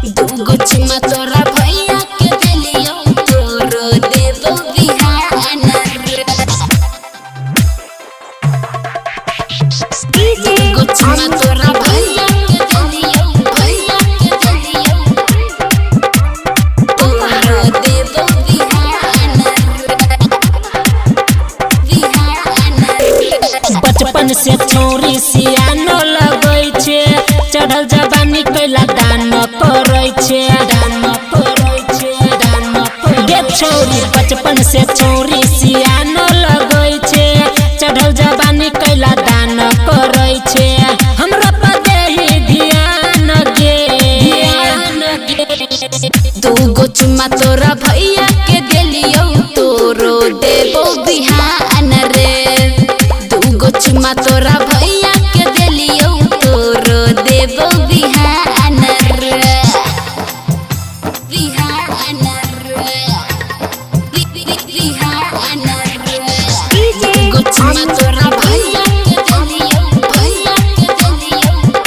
दूगो चुमा तोरा भैया के देलियो तोरो देबो बिहान रे। दूगो चुमा तोरा भैया के देलियो तोरो देबो बिहान रे। बचपन से छोरी सियानो लगै छे, चढ़ल जवानी कैला दान पड़ै छे। देख छोरी बचपन से छोरी सियानो लगै छे, चढ़ल जवानी कैला दान पड़ै छे। हमरा पर देही ध्यान गे। दूगो चुमा तोरा भैया के देलियो तोरो देबो बिहान रे। दूगो चुमा तोरा भैया के देलियो तोरो देबो बिहान रे। बिहान रे बिहान रे। दूगो चुमा तोरा भैया के देलियो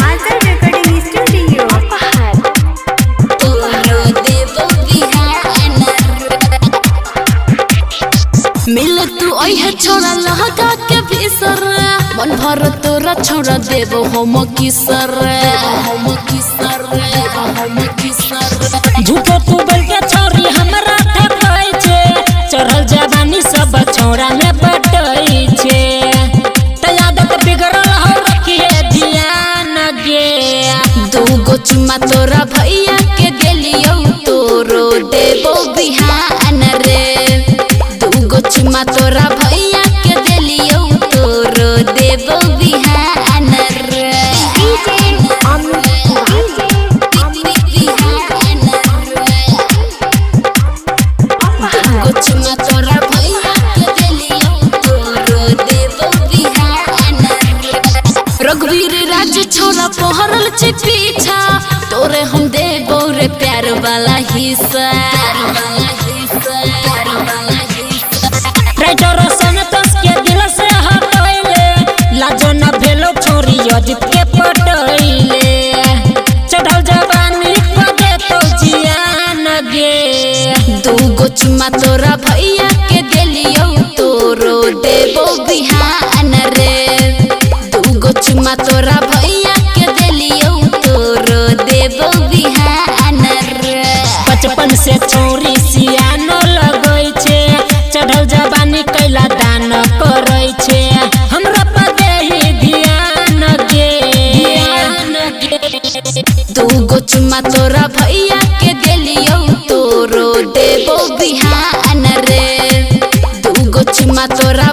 आजा रिकॉर्डिंग स्टूडियो पहाड़। तोरो देबो बिहान रे। मिल तू ओहे छोड़ा लहका के भीसर, मन भर तोरा छोड़ा देबो हम किसर। झूठो तू बोल के छोरी हमरा ठकै छे, चढ़ल जवानी सब छोरा में बटै छे। त आदत बिगड़ल हो रखिए ध्यान गे। दूगो चुमा तोरा भैया के देलियो तोरो देबो बिहान रे। दूगो चुमा तोरा भैया के देलियो तोरो देबो बिहान रे। दूगो चुमा तोरा भैया के देलियो तोरो देबो बिहान रे। रघुवीर राज छोरा पहरल छे पीछा, तोरे हम देबो रे प्यार वाला हिस्सा। राइटर संतोष के दिल से हटैले, लाजो न भेलो छोरी अजित के पटैले। चढ़ल जवानी को देतो जियान गे। दूगो चुमा तोरा भैया के देलियो तोरो देबो बिहान रे। दूगो चुमा तोरा भैया के देलियो तोरो देबो बिहान रे। बचपन से छोरी सियानो लगै छे, चढ़ल जवानी कैला दान करै छे। हमरा पर देही ध्यान गे। दूगो चुमा तोरा भैया के देलियो तोरो देबो बिहान रे। दूगो चुमा तोरा